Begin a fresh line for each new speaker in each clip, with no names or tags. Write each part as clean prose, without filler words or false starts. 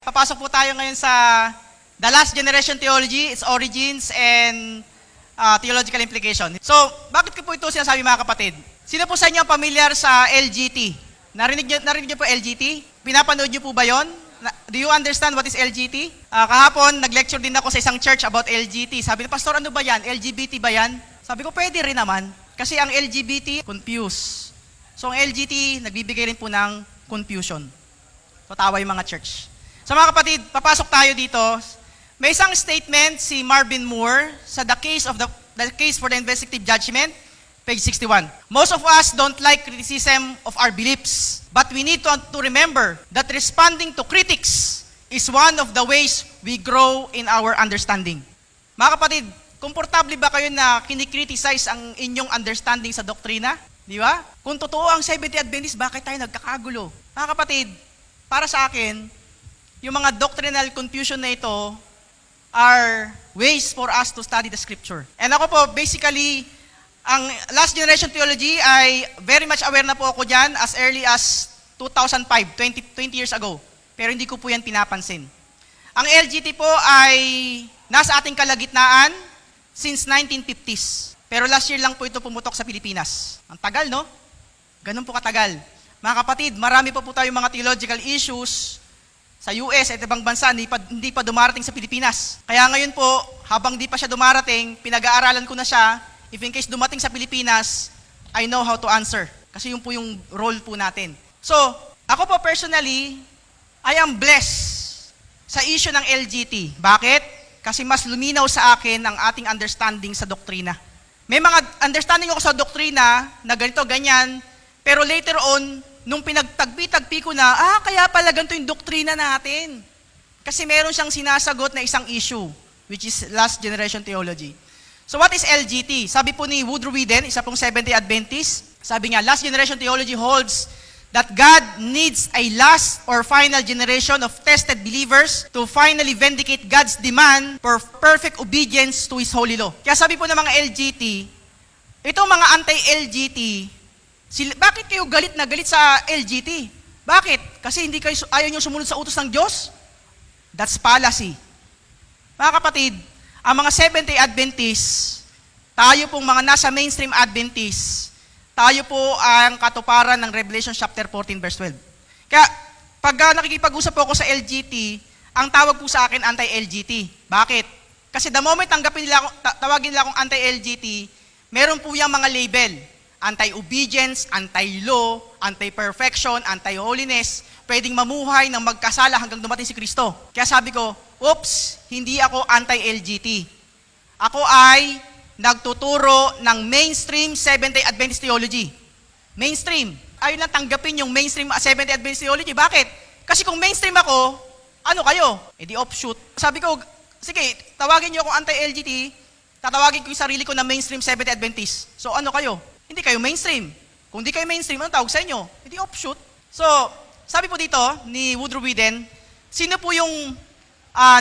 Papasok po tayo ngayon sa The Last Generation Theology, its origins and theological implication. So, bakit ko po ito sinasabi mga kapatid? Sino po sa inyo familiar sa LGT? Narinig niyo po LGT? Pinapanood niyo po ba yon? Do you understand what is LGT? Kahapon, nag-lecture din ako sa isang church about LGT. Sabi ni Pastor, ano ba yan? LGBT ba yan? Sabi ko, pwede rin naman. Kasi ang LGBT, confuse. So, ang LGT, nagbibigay rin po ng confusion. Tatawa yung mga church. So mga kapatid, papasok tayo dito. May isang statement si Marvin Moore sa the case for the investigative judgment, page 61. Most of us don't like criticism of our beliefs, but we need to remember that responding to critics is one of the ways we grow in our understanding. Mga kapatid, komportable ba kayo na kinikriticize ang inyong understanding sa doktrina? Di ba? Kung totoo ang Seventh-day Adventist, bakit tayo nagkakagulo? Mga kapatid, para sa akin, yung mga doctrinal confusion na ito are ways for us to study the scripture. And ako po, basically, ang last generation theology ay very much aware na po ako dyan as early as 2005, 20 years ago. Pero hindi ko po yan pinapansin. Ang LGT po ay nasa ating kalagitnaan since 1950s. Pero last year lang po ito pumutok sa Pilipinas. Ang tagal, no? Ganun po katagal. Mga kapatid, marami po tayong mga theological issues sa US at ibang bansa, hindi pa dumarating sa Pilipinas. Kaya ngayon po, habang di pa siya dumarating, pinag-aaralan ko na siya. If in case dumating sa Pilipinas, I know how to answer. Kasi yun po yung role po natin. So, ako po personally, I am blessed sa issue ng LGT. Bakit? Kasi mas luminaw sa akin ang ating understanding sa doktrina. May mga understanding ako sa doktrina na ganito, ganyan, pero later on, nung pinagtagpi-tagpi ko na, kaya pala ganito yung doktrina natin. Kasi meron siyang sinasagot na isang issue, which is last generation theology. So what is LGT? Sabi po ni Woodrow Whedon, isa pong Seventh-day Adventist, sabi niya, last generation theology holds that God needs a last or final generation of tested believers to finally vindicate God's demand for perfect obedience to His holy law. Kaya sabi po ng mga LGT, itong mga anti-LGT, bakit kayo galit na galit sa LGT? Bakit? Kasi ayaw nyo sumunod sa utos ng Diyos? That's fallacy. Mga kapatid, ang mga Seventh-day Adventists, tayo pong mga nasa mainstream Adventists, tayo po ang katuparan ng Revelation chapter 14 verse 12. Kaya pag nakikipag-usap po ako sa LGT, ang tawag po sa akin anti-LGT. Bakit? Kasi the moment tawagin nila akong anti-LGT, meron po yung mga label. Anti-obedience, anti-law, anti-perfection, anti-holiness, pwedeng mamuhay ng magkasala hanggang dumating si Kristo. Kaya sabi ko, oops, hindi ako anti-LGT. Ako ay nagtuturo ng mainstream Seventh-day Adventist theology. Mainstream. Ayaw lang tanggapin yung mainstream Seventh-day Adventist theology. Bakit? Kasi kung mainstream ako, ano kayo? Di offshoot. Sabi ko, sige, tawagin niyo ako anti-LGT, tatawagin ko yung sarili ko na mainstream Seventh-day Adventist. So ano kayo? Hindi kayo mainstream. Kung di kayo mainstream, anong tawag sa inyo? Hindi offshoot. So, sabi po dito ni Woodrow Whedon, sino po yung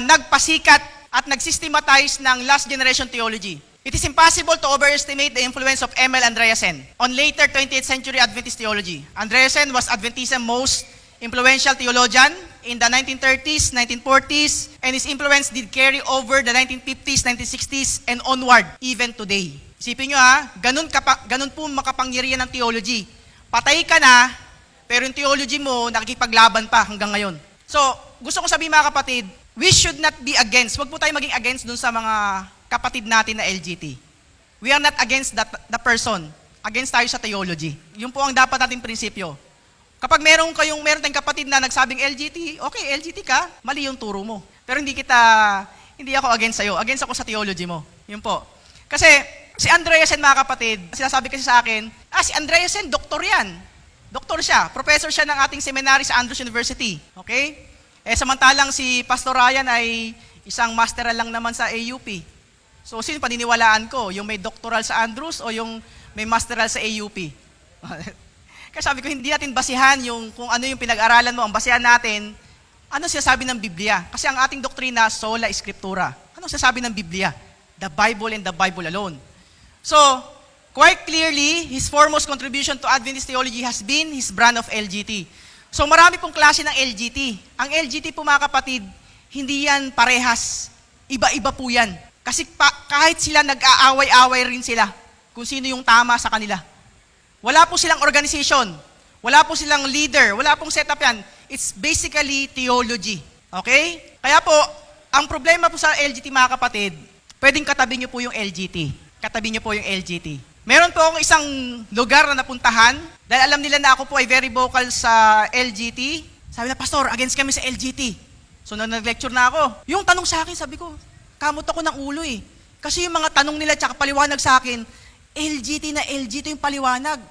nagpasikat at nagsystematize ng last generation theology? It is impossible to overestimate the influence of M.L. Andreasen on later 20th century Adventist theology. Andreasen was Adventism's most influential theologian in the 1930s, 1940s, and his influence did carry over the 1950s, 1960s, and onward, even today. Isipin nyo ganun po makapangyarihan ng theology. Patay ka na, pero yung theology mo, nakikipaglaban pa hanggang ngayon. So, gusto ko sabihin mga kapatid, we should not be against. Huwag po tayo maging against dun sa mga kapatid natin na LGT. We are not against the person. Against tayo sa theology. Yun po ang dapat nating prinsipyo. Kapag meron tayong kapatid na nagsabing LGT, okay, LGT ka, mali yung turo mo. Pero hindi ako against sa'yo. Against ako sa theology mo. Yun po. Kasi, si Andreasen mga kapatid, sinasabi kasi sa akin, si Andreasen, doktor yan. Doktor siya. Professor siya ng ating seminary sa Andrews University. Okay? Samantalang si Pastor Ryan ay isang masteral lang naman sa AUP. So, sino paniniwalaan ko? Yung may doctoral sa Andrews o yung may masteral sa AUP? Kaya sabi ko, hindi natin basihan kung ano yung pinag-aralan mo. Ang basihan natin, ano sinasabi ng Biblia? Kasi ang ating doktrina, sola scriptura. Ano sinasabi ng Biblia? The Bible and the Bible alone. So, quite clearly, his foremost contribution to Adventist theology has been his brand of LGT. So marami pong klase ng LGT. Ang LGT po mga kapatid, hindi yan parehas. Iba-iba po yan. Kasi kahit sila nag-aaway-away rin sila kung sino yung tama sa kanila. Wala po silang organization. Wala po silang leader. Wala pong setup yan. It's basically theology. Okay? Kaya po, ang problema po sa LGT mga kapatid, pwedeng katabi nyo po yung LGT. Katabi nyo po yung LGT. Meron po akong isang lugar na napuntahan dahil alam nila na ako po ay very vocal sa LGT. Sabi na, Pastor, against kami sa LGT. So, nag-lecture na ako. Yung tanong sa akin, sabi ko, kamot ako ng ulo eh. Kasi yung mga tanong nila tsaka paliwanag sa akin, LGT yung paliwanag.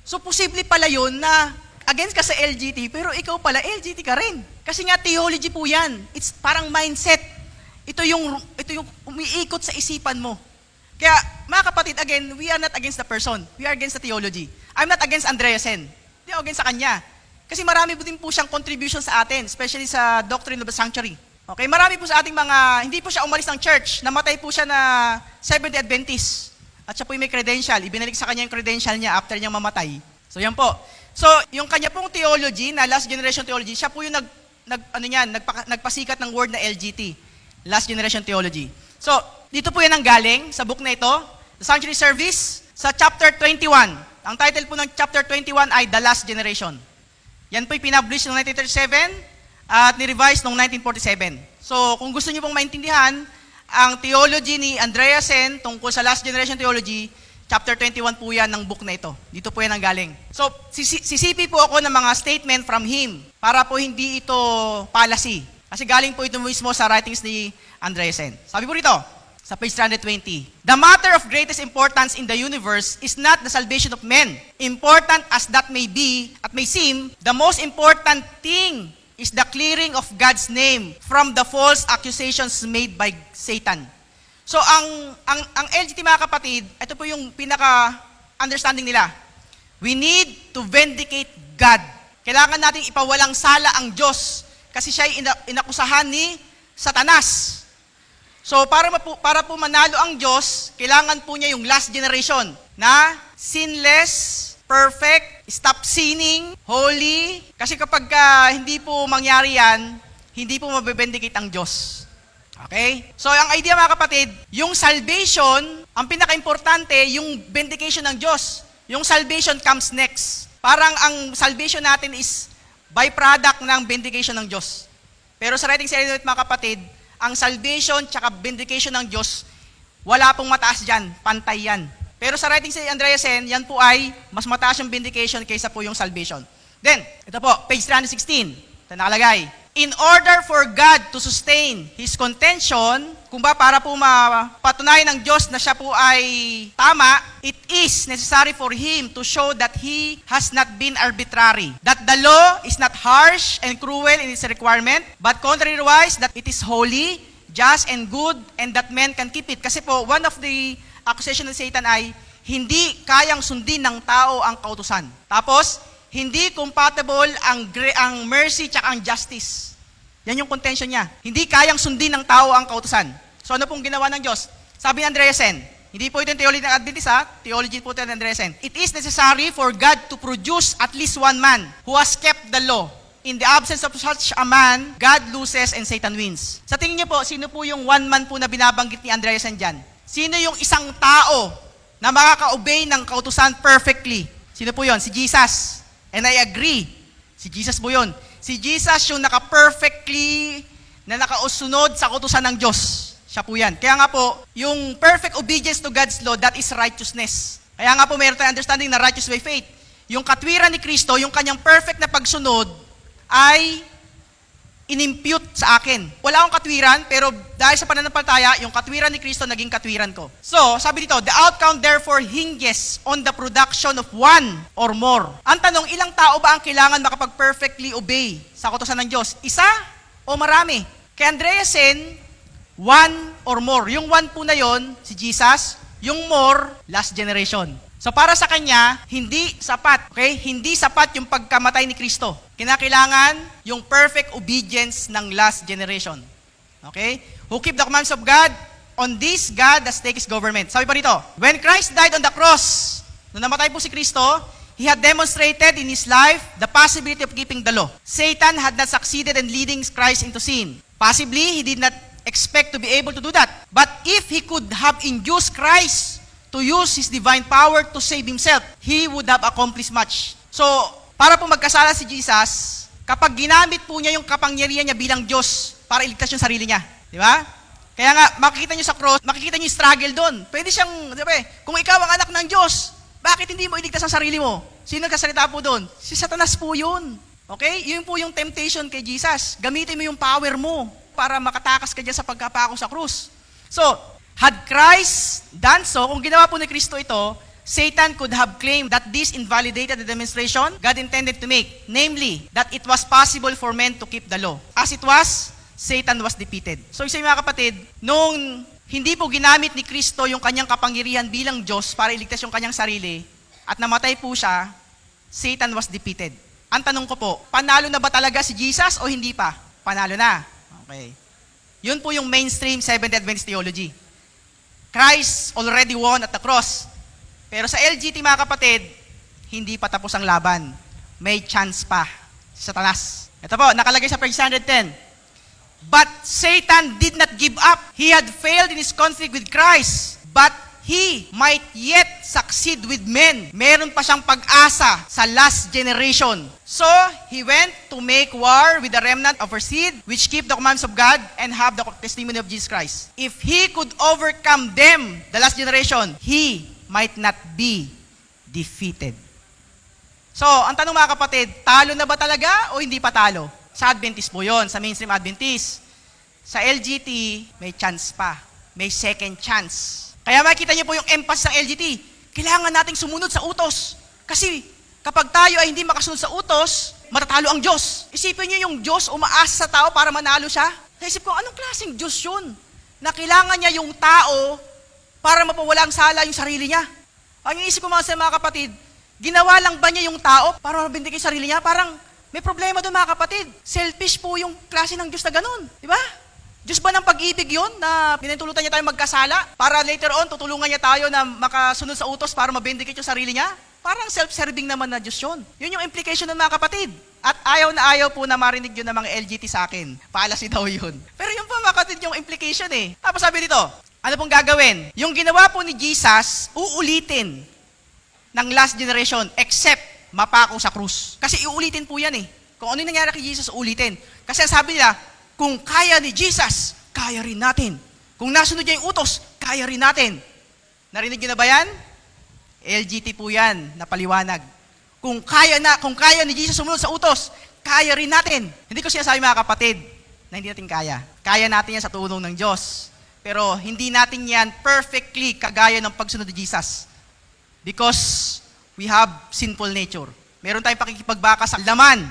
So, posible pala yun na against ka sa LGT, pero ikaw pala, LGT ka rin. Kasi nga, theology po yan. It's parang mindset. Ito yung umiikot sa isipan mo. Kaya, mga kapatid, again, we are not against the person. We are against the theology. I'm not against Andreasen. Hindi ako against sa kanya. Kasi marami po din po siyang contribution sa atin, especially sa Doctrine of the Sanctuary. Okay, marami po sa ating hindi po siya umalis ng church, namatay po siya na Seventh-day Adventist. At siya po may credential, ibinalik sa kanya yung credential niya after niyang mamatay. So yan po. So, yung kanya pong theology, na last generation theology, siya po yung nagpasikat ng word na LGT. Last generation theology. So, dito po yan ang galing sa book na ito, The Sanctuary Service, sa chapter 21. Ang title po ng chapter 21 ay The Last Generation. Yan po yung pinablish noong 1937 at ni-revise noong 1947. So, kung gusto niyo pong maintindihan, ang theology ni Andreasen tungkol sa Last Generation Theology, chapter 21 po yan ng book na ito. Dito po yan ang galing. So, sisipi po ako ng mga statement from him para po hindi ito policy. Kasi galing po ito mismo sa writings ni Andreasen. Sabi po rito, sa page 320, the matter of greatest importance in the universe is not the salvation of men. Important as that may be, at may seem, the most important thing is the clearing of God's name from the false accusations made by Satan. So, ang LGT mga kapatid, ito po yung pinaka-understanding nila. We need to vindicate God. Kailangan natin ipawalang sala ang Diyos kasi siya ay inakusahan ni Satanas. So, para po manalo ang Diyos, kailangan po niya yung last generation na sinless, perfect, stop sinning, holy. Kasi kapag hindi po mangyari yan, hindi po mabibendicate ang Diyos. Okay? So, ang idea mga kapatid, yung salvation, ang pinaka-importante, yung vindication ng Diyos. Yung salvation comes next. Parang ang salvation natin is byproduct ng vindication ng Diyos. Pero sa writing sa Elliot mga kapatid, ang salvation tsaka vindication ng Diyos, wala pong mataas dyan, pantay yan. Pero sa writing sa Andreasen, yan po ay mas mataas yung vindication kaysa po yung salvation. Then, ito po, page 316, ito nakalagay. In order for God to sustain His contention, kung ba para po mapatunayan ng Diyos na siya po ay tama, it is necessary for Him to show that He has not been arbitrary, that the law is not harsh and cruel in its requirement, but contrariwise, that it is holy, just, and good, and that men can keep it. Kasi po, one of the accusation ng Satan ay, hindi kayang sundin ng tao ang kautusan. Tapos, hindi compatible ang mercy tsaka ang justice. Yan yung contention niya. Hindi kayang sundin ng tao ang kautusan. So ano pong ginawa ng Diyos? Sabi ni Andreasen, hindi po ito yung theology ng Adventist theology po ito ng Andreasen. It is necessary for God to produce at least one man who has kept the law. In the absence of such a man, God loses and Satan wins. Sa tingin niyo po, sino po yung one man po na binabanggit ni Andreasen dyan? Sino yung isang tao na makaka-obey ng kautusan perfectly? Sino po yon? Si Jesus. And I agree. Si Jesus po yun. Si Jesus yung naka-perfectly na nakausunod sa kautusan ng Diyos. Siya po yan. Kaya nga po, yung perfect obedience to God's law, that is righteousness. Kaya nga po, mayroon tayong understanding na righteous by faith. Yung katwiran ni Kristo, yung kanyang perfect na pagsunod, ay inimpute sa akin. Wala akong katwiran, pero dahil sa pananampalataya, yung katwiran ni Kristo naging katwiran ko. So, sabi dito, the outcome therefore hinges on the production of one or more. Ang tanong, ilang tao ba ang kailangan makapag-perfectly obey sa kautusan ng Diyos? Isa o marami? Kay Andreasen, one or more. Yung one po na yon, si Jesus. Yung more, last generation. So para sa kanya, hindi sapat. Okay? Hindi sapat yung pagkamatay ni Kristo. Kinakailangan yung perfect obedience ng last generation. Okay? Who keep the commands of God, on this God does take His government. Sabi pa rito, when Christ died on the cross, nung namatay po si Kristo, he had demonstrated in his life the possibility of keeping the law. Satan had not succeeded in leading Christ into sin. Possibly, he did not expect to be able to do that. But if he could have induced Christ to use his divine power to save himself, he would have accomplished much. So, para po magkasala si Jesus, kapag ginamit po niya yung kapangyarihan niya bilang Diyos para iligtas yung sarili niya. Di ba? Kaya nga, makikita niyo sa cross, makikita niyo yung struggle doon. Pwede siyang, di ba, kung ikaw ang anak ng Diyos, bakit hindi mo iligtas ang sarili mo? Sino nagkasalita po doon? Si Satanas po yun. Okay? Yun po yung temptation kay Jesus. Gamitin mo yung power mo para makatakas ka dyan sa pagkapako sa krus. So, had Christ done so, kung ginawa po ni Kristo ito, Satan could have claimed that this invalidated the demonstration God intended to make, namely, that it was possible for men to keep the law. As it was, Satan was defeated. So, isa mga kapatid, nung hindi po ginamit ni Kristo yung kanyang kapangyarihan bilang Diyos para iligtas yung kanyang sarili, at namatay po siya, Satan was defeated. Ang tanong ko po, panalo na ba talaga si Jesus o hindi pa? Panalo na. Okay. Yun po yung mainstream Seventh-day Adventist theology. Christ already won at the cross. Pero sa LGT mga kapatid, hindi pa tapos ang laban. May chance pa. Satanas. Ito po, nakalagay sa page 110. But Satan did not give up. He had failed in his conflict with Christ. But he might yet succeed with men. Meron pa siyang pag-asa sa last generation. So, he went to make war with the remnant of her seed, which keep the commandments of God and have the testimony of Jesus Christ. If he could overcome them, the last generation, he might not be defeated. So, ang tanong mga kapatid, talo na ba talaga o hindi pa talo? Sa Adventist po yun, sa mainstream Adventist. Sa LGT, may chance pa. May second chance. Kaya makikita niyo po yung emphasis ng LGT. Kailangan nating sumunod sa utos. Kasi kapag tayo ay hindi makasunod sa utos, matatalo ang Diyos. Isipin niyo yung Diyos umaasa sa tao para manalo siya. Naisip ko, anong klaseng Diyos yun? Na kailangan niya yung tao para mapawala ang sala yung sarili niya. Ang iisip ko mga kapatid, ginawa lang ba niya yung tao para mabindigay yung sarili niya? Parang may problema doon mga kapatid. Selfish po yung klase ng Diyos na ganun. Di ba? Diyos ba ng pag-ibig yun na pinintulutan niya tayo magkasala para later on tutulungan niya tayo na makasunod sa utos para mabindicate yung sarili niya? Parang self-serving naman na Diyos yun. Yun yung implication ng mga kapatid. At ayaw na ayaw po na marinig yun ng mga LGT sa akin. Fallacy daw yun. Pero yun po mga kapatid yung implication eh. Tapos sabi dito, ano pong gagawin? Yung ginawa po ni Jesus, uulitin ng last generation except mapako sa krus. Kasi iulitin po yan eh. Kung ano yung nangyari kay Jesus, ulitin. Kasi sabi nila, kung kaya ni Jesus, kaya rin natin. Kung nasunod niya yung utos, kaya rin natin. Narinig niyo na ba yan? LGT po yan, napaliwanag. Kung kaya ni Jesus sumunod sa utos, kaya rin natin. Hindi ko sinasabi mga kapatid na hindi natin kaya. Kaya natin yan sa tulong ng Diyos. Pero hindi natin yan perfectly kagaya ng pagsunod ni Jesus. Because we have sinful nature. Meron tayong pakikipagbaka sa laman.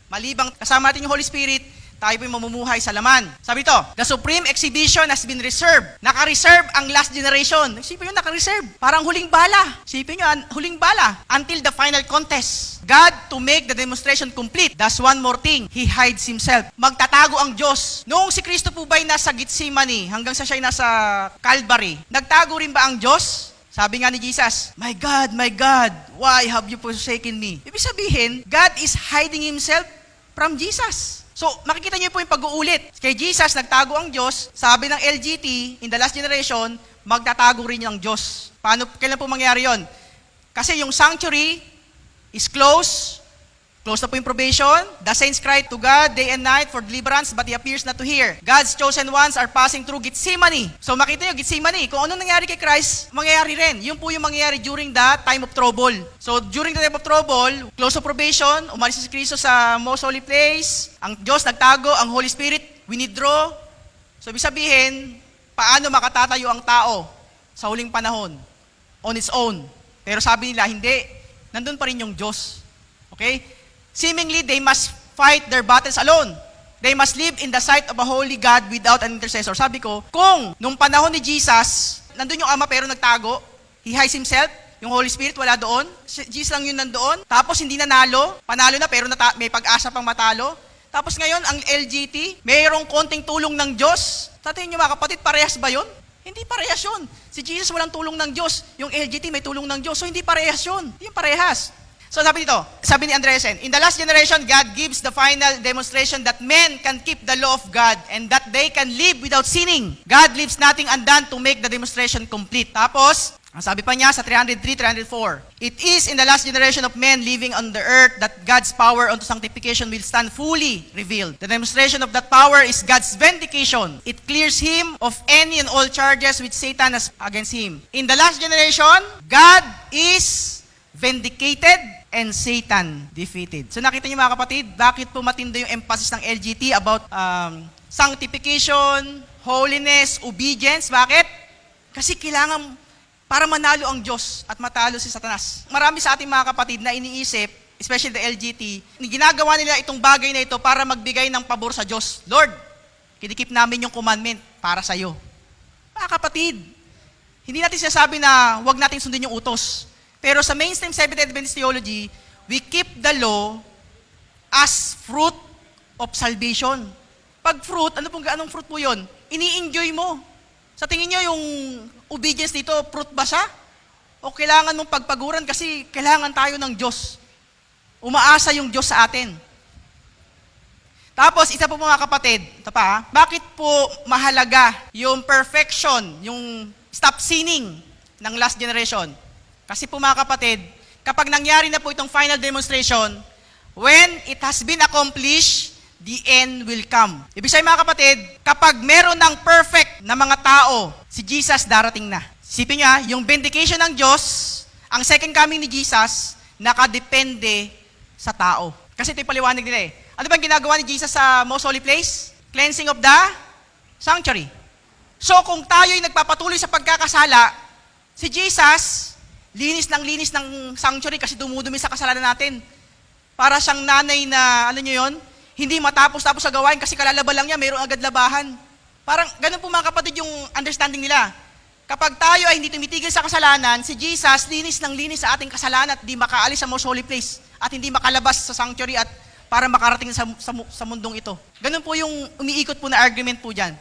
Malibang kasama natin yung Holy Spirit, tayo po yung mamumuhay sa laman. Sabi ito, the supreme exhibition has been reserved. Naka-reserve ang last generation. Isipin nyo, naka-reserve. Parang huling bala. Isipin nyo, huling bala. Until the final contest. God, to make the demonstration complete, does one more thing. He hides Himself. Magtatago ang Diyos. Noong si Kristo po ba'y nasa Gethsemane, hanggang sa siya'y nasa Calvary, nagtago rin ba ang Diyos? Sabi nga ni Jesus, my God, why have you forsaken me? Ibig sabihin, God is hiding Himself from Jesus. So, makikita niyo po yung pag-uulit. Kay Jesus, nagtago ang Diyos. Sabi ng LGT, in the last generation, magtatago rin ang Diyos. Kailan po mangyari yon? Kasi yung sanctuary is closed. Close na po yung probation. The saints cry to God day and night for deliverance, but He appears not to hear. God's chosen ones are passing through Gethsemane. So makita nyo, Gethsemane, kung ano nangyari kay Christ, mangyayari rin. Yun po yung mangyayari during the time of trouble. So during the time of trouble, close of probation, umalis si Kristo sa most holy place, ang Diyos nagtago, ang Holy Spirit withdraw. So ibig sabihin, paano makatatayo ang tao sa huling panahon? On its own. Pero sabi nila, hindi. Nandun pa rin yung Diyos. Okay? Seemingly, they must fight their battles alone. They must live in the sight of a holy God without an intercessor. Sabi ko, kung nung panahon ni Jesus, nandun yung Ama pero nagtago, He hides Himself, yung Holy Spirit wala doon, Jesus lang yun nandoon, tapos hindi nanalo, panalo na pero may pag-asa pang matalo. Tapos ngayon, ang LGT, mayroong konting tulong ng Diyos. Tatiin nyo mga kapatid, parehas ba yun? Hindi parehas yun. Si Jesus walang tulong ng Diyos, yung LGT may tulong ng Diyos, so hindi parehas yun. Hindi yung parehas. So sabi ni Andresen, in the last generation, God gives the final demonstration that men can keep the law of God and that they can live without sinning. God leaves nothing undone to make the demonstration complete. Tapos, ang sabi pa niya sa 303, 304, it is in the last generation of men living on the earth that God's power unto sanctification will stand fully revealed. The demonstration of that power is God's vindication. It clears him of any and all charges which Satan has against him. In the last generation, God is vindicated and Satan defeated. So nakita niyo mga kapatid, bakit po matindi yung emphasis ng LGT about sanctification, holiness, obedience? Bakit? Kasi kailangan para manalo ang Diyos at matalo si Satanas. Marami sa ating mga kapatid na iniisip, especially the LGT, ginagawa nila itong bagay na ito para magbigay ng pabor sa Diyos. Lord, kinikip namin yung commandment para sa iyo. Mga kapatid, hindi natin sinasabi na huwag natin sundin yung utos. Pero sa mainstream Seventh-day Adventist theology, we keep the law as fruit of salvation. Pag fruit, anong fruit po yun? Ini-enjoy mo. Sa tingin nyo, yung obedience dito, fruit ba siya? O kailangan mong pagpaguran kasi kailangan tayo ng Diyos. Umaasa yung Diyos sa atin. Tapos, isa po mga kapatid, ito pa, bakit po mahalaga yung perfection, yung stop sinning ng last generation? Kasi po mga kapatid, kapag nangyari na po itong final demonstration, when it has been accomplished, the end will come. Ibig sabihin mga kapatid, kapag meron ng perfect na mga tao, si Jesus darating na. Sipin niya, yung vindication ng Diyos, ang second coming ni Jesus, nakadepende sa tao. Kasi ito yung paliwanag nila eh. Ano bang ginagawa ni Jesus sa most holy place? Cleansing of the sanctuary. So kung tayo'y nagpapatuloy sa pagkakasala, si Jesus, linis ng sanctuary kasi dumudumi sa kasalanan natin. Para siyang nanay na, ano nyo yun? Hindi matapos-tapos sa gawain kasi kalalaba lang niya, mayroong agad labahan. Parang ganun po mga kapatid yung understanding nila. Kapag tayo ay hindi tumitigil sa kasalanan, si Jesus linis ng linis sa ating kasalanan at di makaalis sa most holy place at hindi makalabas sa sanctuary at para makarating sa mundong ito. Ganun po yung umiikot po na argument po dyan.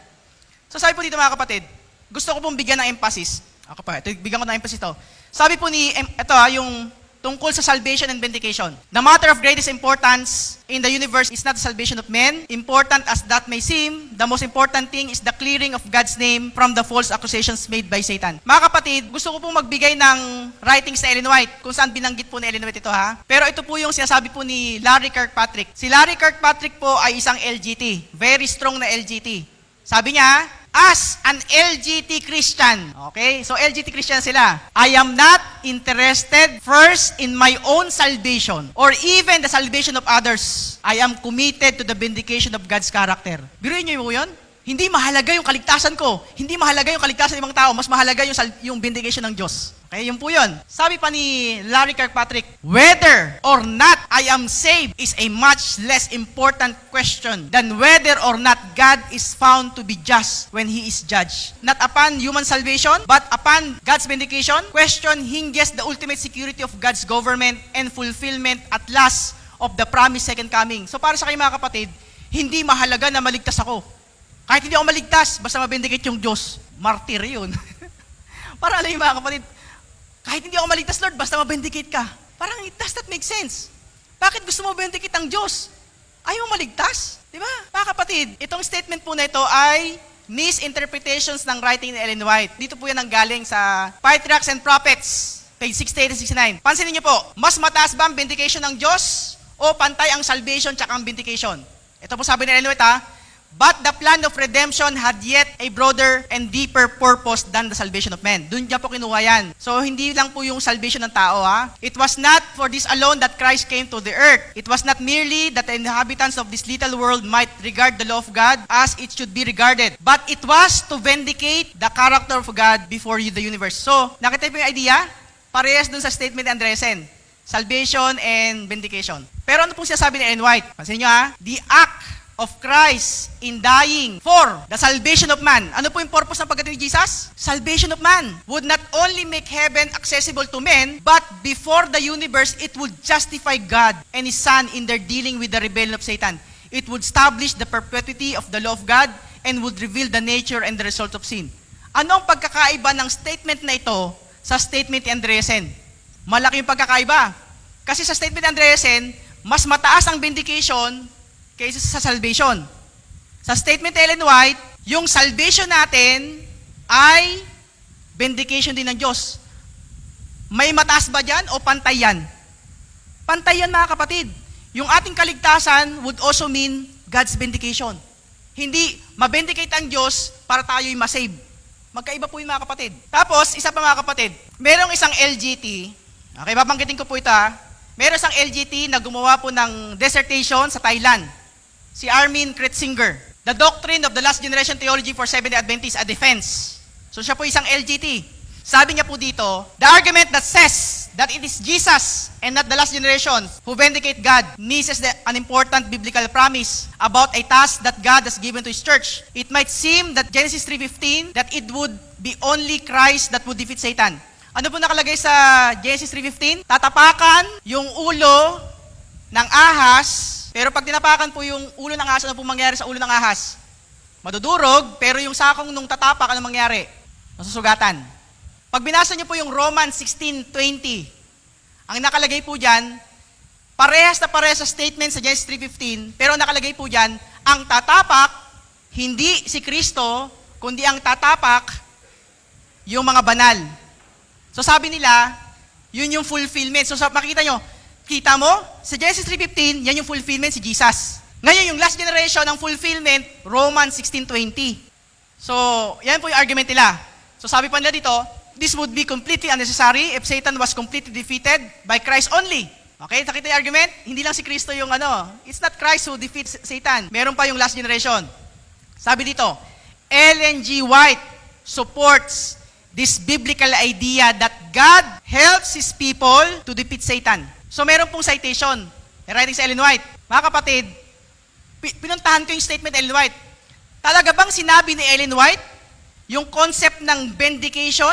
So sabi po dito mga kapatid, gusto ko pong bigyan ng emphasis. Ako pa, bigyan ko ng emphasis to. Sabi po yung tungkol sa salvation and vindication. The matter of greatest importance in the universe is not the salvation of men. Important as that may seem, the most important thing is the clearing of God's name from the false accusations made by Satan. Mga kapatid, gusto ko pong magbigay ng writings na Ellen White, kung saan binanggit po ni Ellen White ito ha. Pero ito po yung sinasabi po ni Larry Kirkpatrick. Si Larry Kirkpatrick po ay isang LGT, very strong na LGT. Sabi niya, as an LGT Christian, okay? So LGT Christian sila. I am not interested first in my own salvation or even the salvation of others. I am committed to the vindication of God's character. Biruin niyo yun? Hindi mahalaga yung kaligtasan ko. Hindi mahalaga yung kaligtasan ng ibang tao. Mas mahalaga yung vindication ng Diyos. Okay, yun po yun. Sabi pa ni Larry Kirkpatrick, whether or not I am saved is a much less important question than whether or not God is found to be just when He is judged. Not upon human salvation, but upon God's vindication. Question hinges the ultimate security of God's government and fulfillment at last of the promised second coming. So para sa kayo mga kapatid, hindi mahalaga na maligtas ako. Kahit hindi ako maligtas, basta mabindicate yung Diyos, martir yun. Para alam yung mga kapatid, kahit hindi ako maligtas, Lord, basta mabindicate ka. Parang it does not make sense. Bakit gusto mo mabindicate ang Diyos? Ayaw mo maligtas? Di ba? Mga kapatid, itong statement po na ito ay misinterpretations ng writing ni Ellen White. Dito po yan ang galing sa Patriarchs and Prophets, page 68 and 69. Pansinin niyo po, mas mataas ba ang vindication ng Diyos o pantay ang salvation tsaka ang vindication? Ito po sabi ni Ellen White ha, but the plan of redemption had yet a broader and deeper purpose than the salvation of men. Doon niya po kinuha yan. So, hindi lang po yung salvation ng tao, ha? It was not for this alone that Christ came to the earth. It was not merely that the inhabitants of this little world might regard the law of God as it should be regarded, but it was to vindicate the character of God before the universe. So, nakita po yung idea? Parehas dun sa statement ni Andresen. Salvation and vindication. Pero ano po siya sabi ni Ellen White? Pansin nyo ha? The act of Christ in dying for the salvation of man. Ano po yung purpose ng pagdating ni Jesus? Salvation of man would not only make heaven accessible to men, but before the universe, it would justify God and His Son in their dealing with the rebellion of Satan. It would establish the perpetuity of the law of God and would reveal the nature and the result of sin. Ano ang pagkakaiba ng statement na ito sa statement ni Andresen? Malaki yung pagkakaiba. Kasi sa statement ni Andreessen, mas mataas ang vindication kaysa sa salvation. Sa statement ni Ellen White, yung salvation natin ay vindication din ng Diyos. May mataas ba dyan o pantay yan? Pantay yan, mga kapatid. Yung ating kaligtasan would also mean God's vindication. Hindi mabindicate ang Diyos para tayo'y masave. Magkaiba po yung mga kapatid. Tapos, isa pa mga kapatid, merong isang LGT, okay, babanggitin ko po ito ha. Merong isang LGT na gumawa po ng dissertation sa Thailand. Si Armin Kretzinger. The Doctrine of the Last Generation Theology for Seventh-day Adventists, a Defense. So siya po isang LGT. Sabi niya po dito, the argument that says that it is Jesus and not the last generation who vindicate God misses an important biblical promise about a task that God has given to His church. It might seem that Genesis 3:15 that it would be only Christ that would defeat Satan. Ano po nakalagay sa Genesis 3:15? Tatapakan yung ulo ng ahas, pero pag tinapakan po yung ulo ng ahas, ano po mangyari sa ulo ng ahas? Madudurog, pero yung sakong nung tatapak, ano mangyari? Masusugatan. Pag binasa niyo po yung Romans 16:20, ang nakalagay po dyan, parehas na parehas sa statement sa Genesis 3:15, pero nakalagay po dyan, ang tatapak, hindi si Kristo, kundi ang tatapak, yung mga banal. So sabi nila, yun yung fulfillment. So makikita nyo, kita mo, sa Genesis 3:15, yan yung fulfillment si Jesus. Ngayon, yung last generation ng fulfillment, Romans 16:20. So, yan po yung argument nila. So sabi pa nila dito, this would be completely unnecessary if Satan was completely defeated by Christ only. Okay, nakita yung argument? Hindi lang si Kristo yung it's not Christ who defeats Satan. Meron pa yung last generation. Sabi dito, Ellen G. White supports this biblical idea that God helps His people to defeat Satan. So meron pong citation, writing sa Ellen White. Mga kapatid, pinuntahan ko yung statement Ellen White. Talaga bang sinabi ni Ellen White yung concept ng vindication?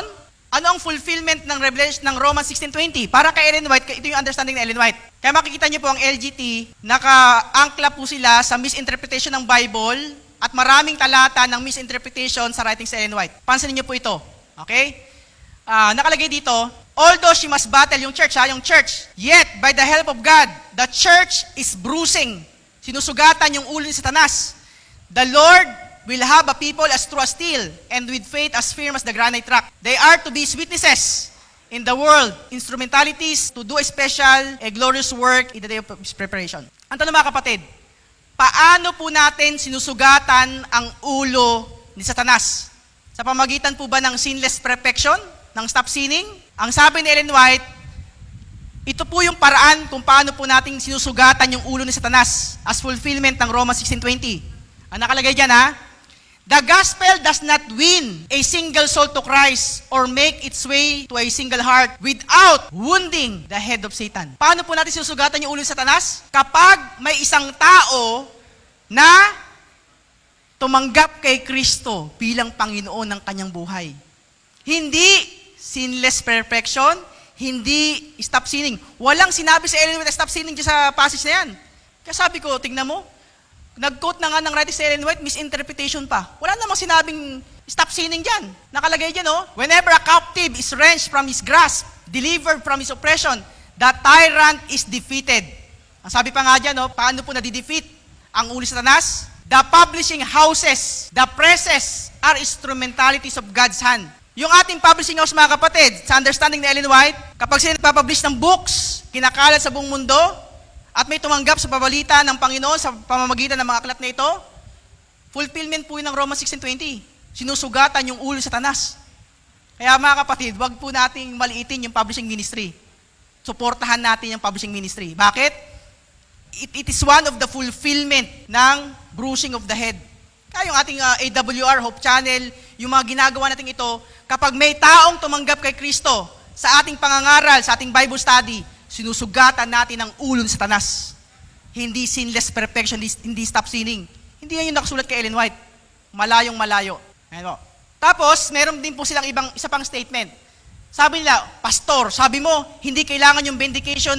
Ano ang fulfillment ng Revelation ng Romans 16:20? Para kay Ellen White, ito yung understanding ni Ellen White. Kaya makikita niyo po ang LGT, naka-angkla po sila sa misinterpretation ng Bible at maraming talata ng misinterpretation sa writings ni Ellen White. Pansinin niyo po ito. Okay? Nakalagay dito, although she must battle yung church, yet by the help of God, the church is bruising. Sinusugatan yung ulo ni Satanas. The Lord will have a people as true as steel and with faith as firm as the granite rock. They are to be His witnesses in the world, instrumentalities to do a special, a glorious work in the day of His preparation. Ang tanong mga kapatid, paano po natin sinusugatan ang ulo ni Satanas? Sa pamagitan po ba ng sinless perfection, ng stop sinning? Ang sabi ni Ellen White, ito po yung paraan kung paano po natin sinusugatan yung ulo ni Satanas as fulfillment ng Romans 16:20. Ang nakalagay dyan the gospel does not win a single soul to Christ or make its way to a single heart without wounding the head of Satan. Paano po natin sinusugatan yung ulo ni Satanas? Kapag may isang tao na tumanggap kay Kristo bilang Panginoon ng kanyang buhay. Hindi sinless perfection, hindi stop sinning. Walang sinabi sa Ellen White stop sinning dyan sa passage na yan. Kaya sabi ko, tingnan mo, nag-quote na nga ng writing sa Ellen White, misinterpretation pa. Wala namang sinabing stop sinning dyan. Nakalagay dyan, whenever a captive is wrenched from his grasp, delivered from his oppression, the tyrant is defeated. Ang sabi pa nga dyan, paano po nadidefeat ang ulo sa Satanas? The publishing houses, the presses, are instrumentalities of God's hand. Yung ating publishing house, mga kapatid, sa understanding ni Ellen White, kapag sila nagpapublish ng books, kinakalat sa buong mundo, at may tumanggap sa pabalita ng Panginoon sa pamamagitan ng mga aklat na ito, fulfillment po yun ng Romans 16:20. Sinusugatan yung ulo sa Satanas. Kaya mga kapatid, wag po nating maliitin yung publishing ministry. Suportahan natin yung publishing ministry. Bakit? It is one of the fulfillment ng bruising of the head. Kaya yung ating AWR, Hope Channel, yung mga ginagawa natin ito, kapag may taong tumanggap kay Kristo sa ating pangangaral, sa ating Bible study, sinusugatan natin ang ulo ng Satanas. Hindi sinless perfection, hindi stop sinning. Hindi yan yung nakasulat kay Ellen White. Malayong malayo. Ayan po. Tapos, meron din po silang isa pang statement. Sabi nila, Pastor, sabi mo, hindi kailangan yung vindication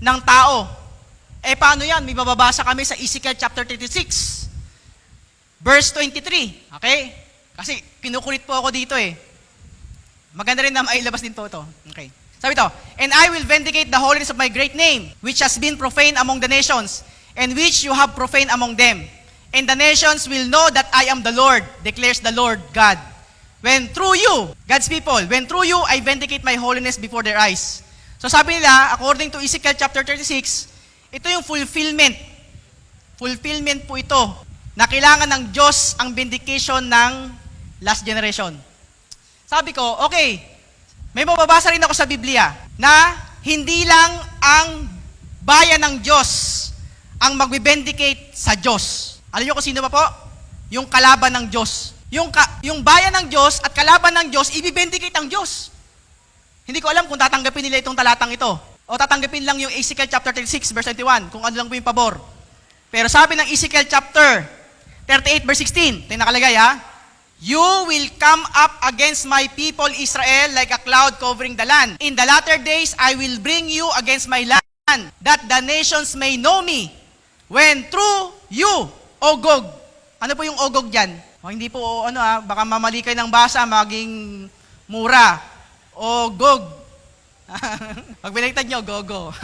ng tao. Paano yan? May bababasa kami sa Ezekiel chapter 36, verse 23. Okay? Kasi kinukulit po ako dito Maganda rin na mailabas din po ito. Okay. Sabi to, and I will vindicate the holiness of my great name, which has been profaned among the nations, and which you have profaned among them. And the nations will know that I am the Lord, declares the Lord God. When through you, God's people, when through you, I vindicate my holiness before their eyes. So sabi nila, according to Ezekiel chapter 36, ito yung fulfillment. Fulfillment po ito na kailangan ng Diyos ang vindication ng last generation. Sabi ko, okay, may mababasa rin ako sa Biblia na hindi lang ang bayan ng Diyos ang mag-vindicate sa Diyos. Alam niyo kung sino pa po? Yung kalaban ng Diyos. Yung bayan ng Diyos at kalaban ng Diyos, i-vindicate ang Diyos. Hindi ko alam kung tatanggapin nila itong talatang ito. O tatanggapin lang yung Ezekiel chapter 36 verse 21, kung ano lang po yung pabor. Pero sabi ng Ezekiel chapter 38 verse 16, ito yung nakalagay ha, you will come up against my people Israel like a cloud covering the land. In the latter days, I will bring you against my land, that the nations may know me, when through you, O Gog. Ano po yung O Gog dyan? O, hindi po, baka mamali kayo ng basa, maging mura. O Gog. Pag binigtad nyo, Gogo.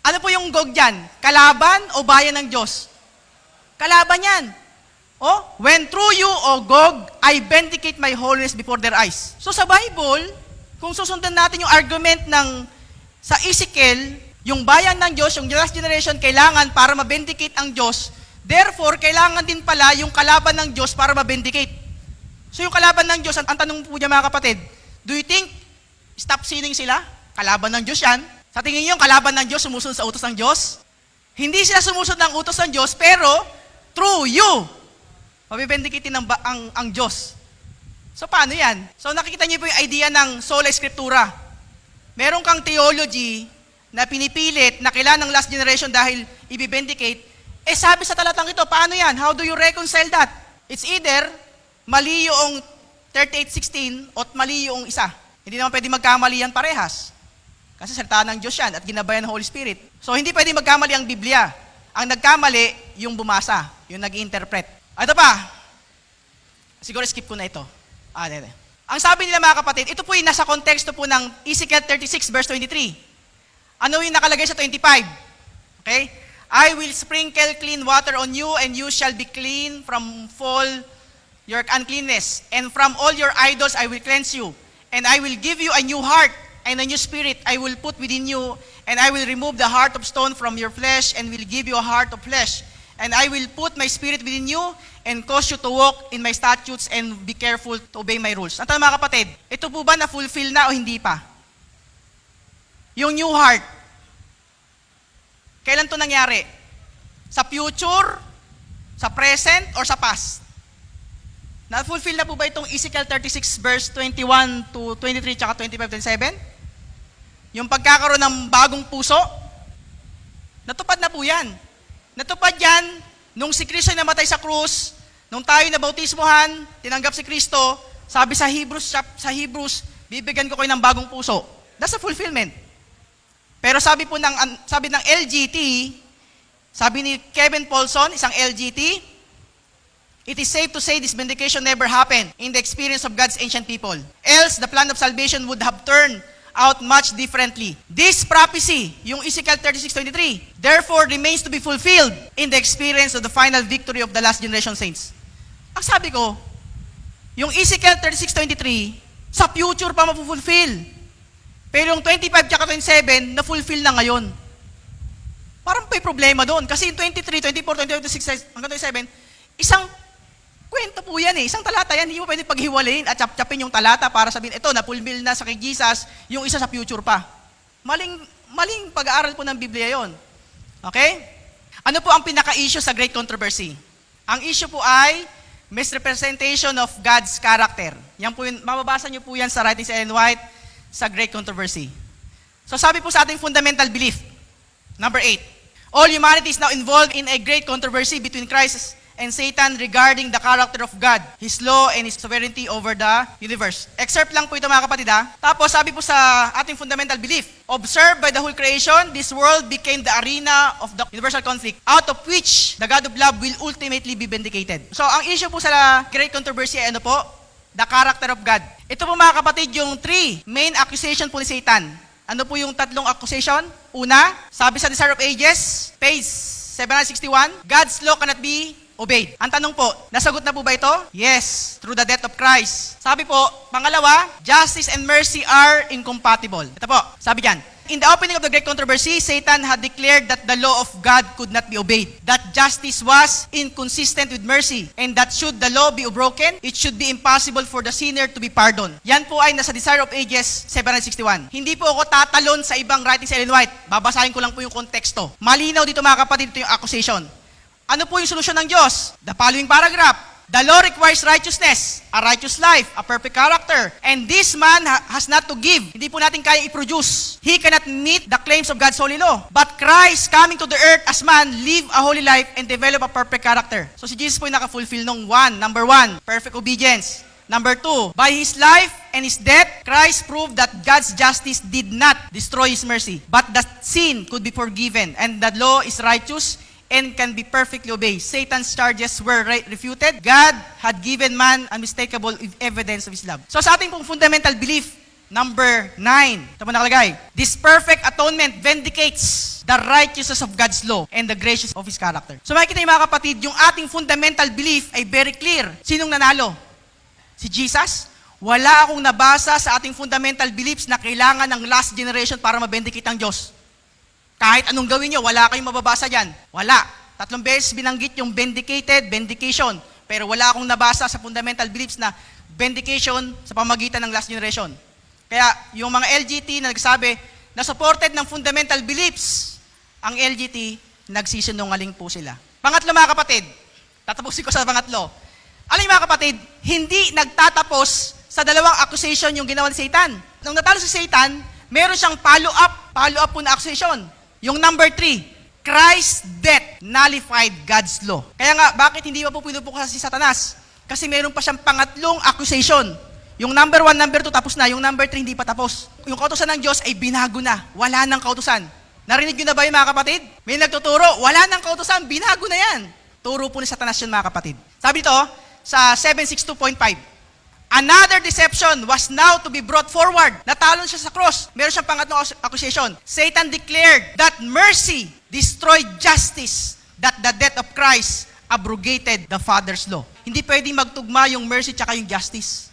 Ano po yung Gog dyan? Kalaban o bayan ng Diyos? Kalaban yan. When through you, O Gog, I vindicate my holiness before their eyes. So sa Bible, kung susundan natin yung argument sa Ezekiel, yung bayan ng Diyos, yung last generation, kailangan para ma-vindicate ang Diyos. Therefore, kailangan din pala yung kalaban ng Diyos para ma-vindicate. So yung kalaban ng Diyos, ang tanong po niya mga kapatid, do you think stop sinning sila? Kalaban ng Diyos yan. Sa tingin niyo, yung kalaban ng Diyos sumusunod sa utos ng Diyos? Hindi sila sumusunod ng utos ng Diyos, pero through you, mabibindikitin ang Diyos. So paano yan? So nakikita niyo po yung idea ng sola scriptura. Meron kang theology na pinipilit na kailangan ng last generation dahil ibibindicate, sabi sa talatang ito, paano yan? How do you reconcile that? It's either mali yung 38:16 o mali yung isa. Hindi naman pwede magkamali yan parehas. Kasi salita ng Diyos yan at ginabayan ng Holy Spirit. So hindi pwede magkamali ang Biblia. Ang nagkamali, yung bumasa, yung nag-interpret. Ito pa, siguro skip ko na ito. Ang sabi nila mga kapatid, ito po yung nasa konteksto po ng Ezekiel 36 verse 23. Ano yung nakalagay sa 25? Okay? I will sprinkle clean water on you, and you shall be clean from all your uncleanness. And from all your idols I will cleanse you. And I will give you a new heart, and a new spirit I will put within you. And I will remove the heart of stone from your flesh, and will give you a heart of flesh. And I will put my spirit within you, and cause you to walk in my statutes, and be careful to obey my rules. Ang tanong mga kapatid, ito po ba na-fulfill na o hindi pa? Yung new heart, kailan to nangyari? Sa future, sa present, or sa past? Na-fulfill na po ba itong Ezekiel 36 verse 21 to 23 tsaka 25-27? Yung pagkakaroon ng bagong puso? Natupad na po yan. Natupad yan nung si Kristo namatay sa krus, nung tayo nabautismohan, tinanggap si Kristo, sabi sa Hebrews, bibigyan ko kayo ng bagong puso. That's a fulfillment. Pero sabi ng LGT, sabi ni Kevin Paulson, isang LGT, it is safe to say this vindication never happened in the experience of God's ancient people. Else, the plan of salvation would have turned out much differently. This prophecy, yung Ezekiel 36:23, therefore remains to be fulfilled in the experience of the final victory of the last generation saints. Ang sabi ko, yung Ezekiel 36:23, sa future pa mapufulfill. Pero yung 25 at 27, na-fulfill na ngayon. Parang may problema doon. Kasi yung 23, 24, 25, 26, hanggang 27, isang kwento po yan eh. Isang talata yan. Hindi mo pwede paghiwalayin at chap-chapin yung talata para sabihin, ito, na-fulfill na sa kay Jesus, yung isa sa future pa. Maling pag-aaral po ng Biblia yon. Okay? Ano po ang pinaka-issue sa Great Controversy? Ang issue po ay misrepresentation of God's character. Yan po yun, mababasa niyo po yan sa writings sa Ellen White, sa Great Controversy. So sabi po sa ating fundamental belief, number 8, all humanity is now involved in a great controversy between Christ and Satan regarding the character of God, His law, and His sovereignty over the universe. Excerpt lang po ito mga kapatid ha. Tapos sabi po sa ating fundamental belief, observed by the whole creation, this world became the arena of the universal conflict, out of which the God of love will ultimately be vindicated. So ang issue po sa Great Controversy ay ano po? the character of God. Ito po mga kapatid yung three main accusation po ni Satan. Ano po yung tatlong accusation? Una, sabi sa Desire of Ages, page 761, God's law cannot be obeyed. Ang tanong po, nasagot na po ba ito? Yes, through the death of Christ. Sabi po, pangalawa, justice and mercy are incompatible. Ito po, sabi diyan, in the opening of the great controversy, Satan had declared that the law of God could not be obeyed, that justice was inconsistent with mercy, and that should the law be broken, it should be impossible for the sinner to be pardoned. Yan po ay nasa Desire of Ages 761. Hindi po ako tatalon sa ibang writings Ellen White. Babasahin ko lang po yung konteksto. Malinaw dito mga kapatid, ito yung accusation. Ano po yung solusyon ng Diyos? The following paragraph. The law requires righteousness, a righteous life, a perfect character. And this man has not to give. Hindi po natin kaya i-produce. He cannot meet the claims of God's holy law. But Christ coming to the earth as man, live a holy life and develop a perfect character. So si Jesus po yung naka-fulfill nung number one, perfect obedience. Number two, by His life and His death, Christ proved that God's justice did not destroy His mercy, but that sin could be forgiven and the law is righteous and can be perfectly obeyed. Satan's charges were refuted. God had given man unmistakable evidence of His love. So sa ating pong fundamental belief, number 9, ito po nakalagay, this perfect atonement vindicates the righteousness of God's law and the gracious of His character. So makikita niyo mga kapatid, yung ating fundamental belief ay very clear. Sinong nanalo? Si Jesus? Wala akong nabasa sa ating fundamental beliefs na kailangan ng last generation para mabendicate ang Diyos. Kahit anong gawin nyo, wala kayong mababasa dyan. Wala. 3 beses binanggit yung vindicated, vindication. Pero wala akong nabasa sa fundamental beliefs na vindication sa pamagitan ng last generation. Kaya yung mga LGT na nagsabi na supported ng fundamental beliefs, ang LGT, nagsisinungaling po sila. Pangatlo mga kapatid, tatapusin ko sa pangatlo. Alam niyo mga kapatid, hindi nagtatapos sa dalawang accusation yung ginawa ni Satan. Nung natalo si Satan, meron siyang follow-up po na accusation. Yung number 3, Christ's death nullified God's law. Kaya nga, bakit hindi pa po pinupukas si Satanas? Kasi meron pa siyang pangatlong accusation. Yung number 1, number 2 tapos na, yung number 3 hindi pa tapos. Yung kautusan ng Diyos ay binago na. Wala nang kautusan. Narinig nyo na ba yun mga kapatid? May nagtuturo, wala nang kautusan, binago na yan. Turo po ni Satanas yun mga kapatid. Sabi dito, sa 762.5, another deception was now to be brought forward. Natalon siya sa cross. Meron siyang pangatlong accusation. Satan declared that mercy destroyed justice, that the death of Christ abrogated the Father's law. Hindi pwedeng magtugma yung mercy tsaka yung justice.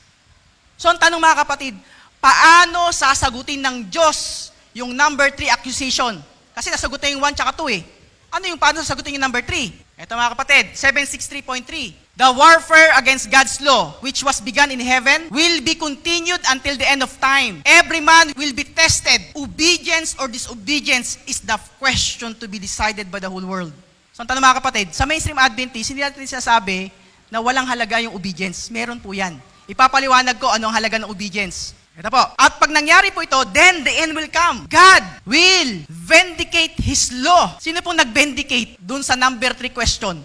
So ang tanong mga kapatid, paano sasagutin ng Diyos yung number 3 accusation? Kasi nasagot na yung 1 tsaka 2 eh. Ano yung paano sasagutin yung number 3? Ito mga kapatid, 763.3. The warfare against God's law, which was begun in heaven, will be continued until the end of time. Every man will be tested. Obedience or disobedience is the question to be decided by the whole world. So, ang tanong mga kapatid, sa mainstream Adventist, hindi natin sinasabi na walang halaga yung obedience. Meron po yan. Ipapaliwanag ko anong halaga ng obedience. Ito po. At pag nangyari po ito, then the end will come. God will vindicate His law. Sino pong nag-vindicate dun sa number 3 question?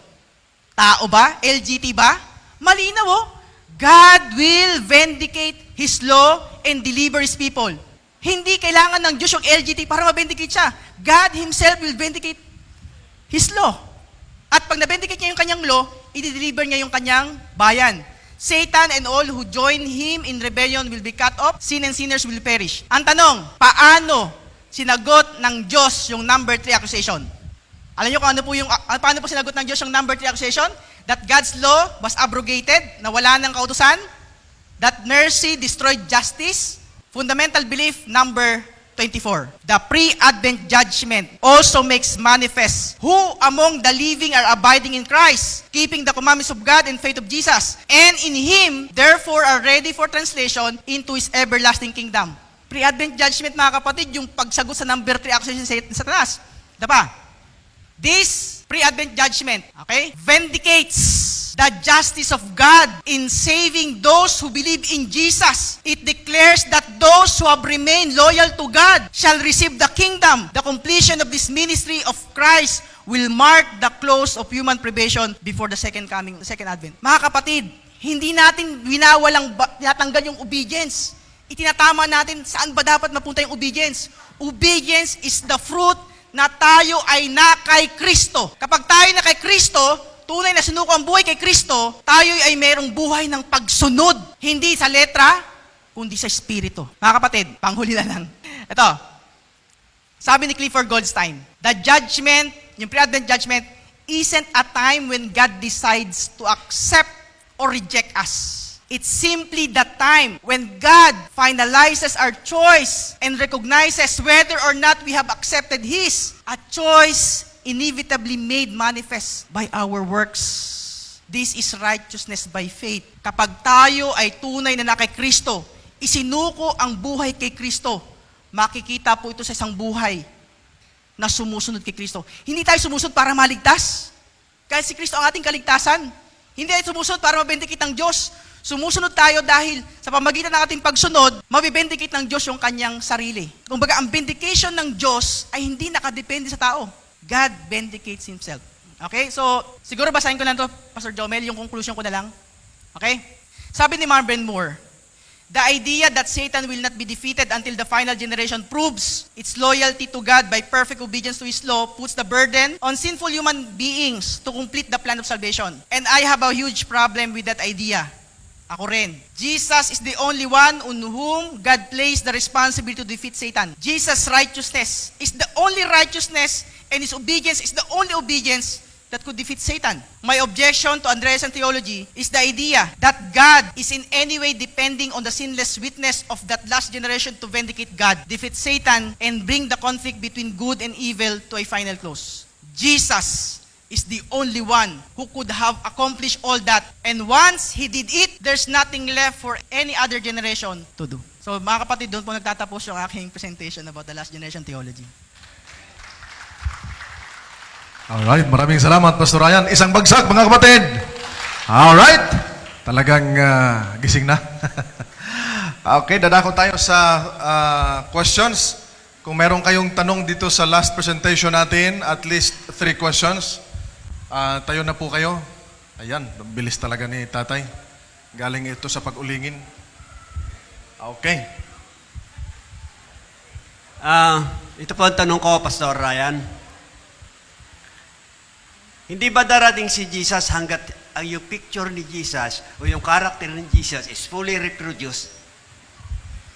Tao ba? LGT ba? Malinaw oh. God will vindicate His law and deliver His people. Hindi kailangan ng Diyos yung LGT para ma-vindicate siya. God Himself will vindicate His law. At pag na-vindicate niya yung kanyang law, i-deliver niya yung kanyang bayan. Satan and all who join him in rebellion will be cut off. Sin and sinners will perish. Ang tanong, paano sinagot ng Diyos yung number 3 accusation? Alam niyo kung paano po sinagot ng Diyos yung number 3 accusation? That God's law was abrogated, na wala ng kautusan. That mercy destroyed justice. Fundamental belief number 24. The pre-Advent judgment also makes manifest who among the living are abiding in Christ, keeping the commandments of God and faith of Jesus, and in Him, therefore, are ready for translation into His everlasting kingdom. Pre-Advent judgment, mga kapatid, yung pagsagot sa number 3 accusation sa Satanas. Diba? This pre-Advent judgment, okay, vindicates the justice of God in saving those who believe in Jesus. It declares that those who have remained loyal to God shall receive the kingdom. The completion of this ministry of Christ will mark the close of human probation before the second coming, the second advent. Mga kapatid, hindi natin tinatanggal yung obedience. Itinatama natin saan ba dapat mapunta yung obedience. Obedience is the fruit na tayo ay na kay Kristo. Kapag tayo na kay Kristo, tunay na sinuko ang buhay kay Kristo, tayo ay mayroong buhay ng pagsunod. Hindi sa letra, kundi sa espiritu. Mga kapatid, panghuli na lang. Ito, sabi ni Clifford Goldstein, the judgment, yung pre-advent judgment, isn't a time when God decides to accept or reject us. It's simply the time when God finalizes our choice and recognizes whether or not we have accepted His, a choice inevitably made manifest by our works. This is righteousness by faith. Kapag tayo ay tunay na kay Kristo, isinuko ang buhay kay Kristo, makikita po ito sa isang buhay na sumusunod kay Kristo. Hindi tayo sumusunod para maligtas. Kahit si Kristo ang ating kaligtasan. Hindi tayo sumusunod para mabendikit ng Diyos. Sumusunod tayo dahil sa pamagitan ng ating pagsunod, mabibendikit ng Diyos yung kanyang sarili. Kumbaga, ang vindication ng Diyos ay hindi nakadepende sa tao. God vindicates Himself. Okay? So, siguro basahin ko lang to, Pastor Jomel, yung conclusion ko na lang. Okay? Sabi ni Marvin Moore, the idea that Satan will not be defeated until the final generation proves its loyalty to God by perfect obedience to His law puts the burden on sinful human beings to complete the plan of salvation. And I have a huge problem with that idea. Ako rin. Jesus is the only one on whom God placed the responsibility to defeat Satan. Jesus' righteousness is the only righteousness and His obedience is the only obedience that could defeat Satan. My objection to Andreasen theology is the idea that God is in any way depending on the sinless witness of that last generation to vindicate God, defeat Satan, and bring the conflict between good and evil to a final close. Jesus is the only one who could have accomplished all that. And once He did it, there's nothing left for any other generation to do. So mga kapatid, doon po nagtatapos yung aking presentation about the last generation theology.
Alright, maraming salamat, Pastor Ryan. Isang bagsak, mga kapatid. Alright, talagang gising na. Okay, dadako tayo sa questions. Kung meron kayong tanong dito sa last presentation natin, at least 3 questions. Tayo na po kayo. Ayan, bilis talaga ni tatay. Galing ito sa pag-ulingin. Okay.
Ito po ang tanong ko, Pastor Ryan. Hindi ba darating si Jesus hanggat yung picture ni Jesus o yung character ni Jesus is fully reproduced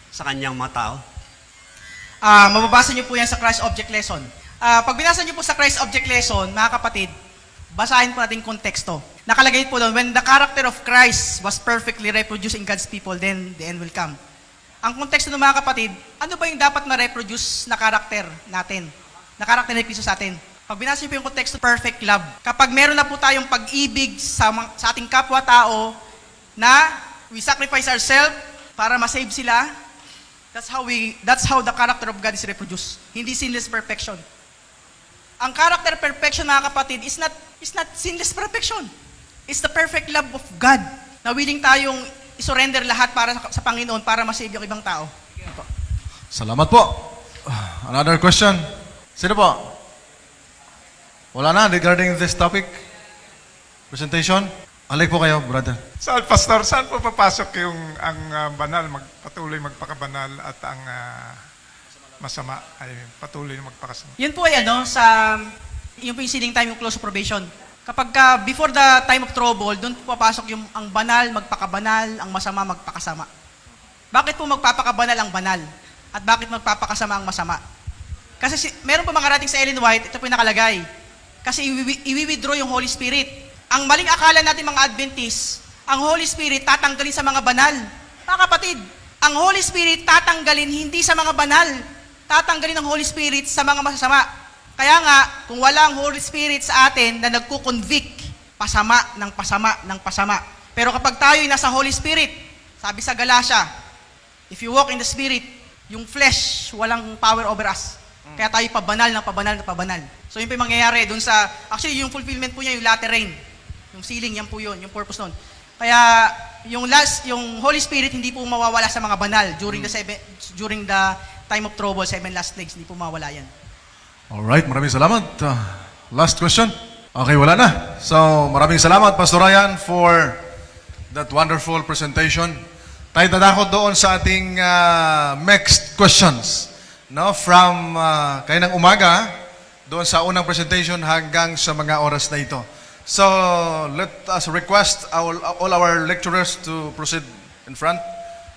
sa kanyang mga tao?
Mababasa niyo po yan sa Christ Object Lesson. Pag binasa niyo po sa Christ Object Lesson, mga kapatid, basahin po natin konteksto. Nakalagay po doon, when the character of Christ was perfectly reproduced in God's people, then the end will come. Ang konteksto ng mga kapatid, ano ba yung dapat ma-reproduce na character natin? Na character ni Kristo sa atin? Pag binasa niyo po yung konteksto, perfect love. Kapag meron na po tayong pag-ibig sa ating kapwa-tao na we sacrifice ourselves para ma-save sila, that's how the character of God is reproduced. Hindi sinless perfection. Ang character perfection, mga kapatid, is not sinless perfection. It's the perfect love of God na willing tayong isurrender lahat para sa Panginoon para ma-save yung ibang tao.
Salamat po. Another question. Sino po? Wala na regarding this topic? Presentation? Alay po kayo, brother.
Saan, Pastor, saan po papasok yung ang banal, patuloy magpakabanal at ang masama ay patuloy magpakasama?
Yun po ay yung po yung sealing time, yung close of probation. Kapag before the time of trouble, doon po papasok yung ang banal, magpakabanal, ang masama, magpakasama. Bakit po magpapakabanal ang banal? At bakit magpapakasama ang masama? Kasi meron pa mga rating sa Ellen White, ito po yung nakalagay. Kasi i-withdraw yung Holy Spirit. Ang maling akala natin mga Adventist, ang Holy Spirit tatanggalin sa mga banal. Mga kapatid, ang Holy Spirit tatanggalin hindi sa mga banal. Tatanggalin ang Holy Spirit sa mga masasama. Kaya nga, kung wala ang Holy Spirit sa atin na nagko-convict, pasama ng pasama ng pasama. Pero kapag tayo ay nasa Holy Spirit, sabi sa Galatia, if you walk in the Spirit, yung flesh, walang power over us. Kaya tayo pabanal ng pabanal ng pabanal. So yun po yung mangyayari dun sa, actually yung fulfillment po niya, yung latter rain. Yung sealing, yan po yun, yung purpose nun. Kaya yung Holy Spirit hindi po mawawala sa mga banal during the time of trouble, 7 last plagues, hindi po mawawala yan.
Alright, maraming salamat. Last question? Okay, wala na. So, maraming salamat, Pastor Ryan, for that wonderful presentation. Tayo dadako doon sa ating next questions. No, from kaninang umaga, doon sa unang presentation hanggang sa mga oras na ito. So, let us request all our lecturers to proceed in front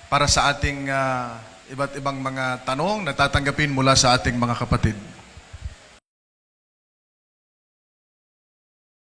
para sa ating iba't ibang mga tanong na tatanggapin mula sa ating mga kapatid.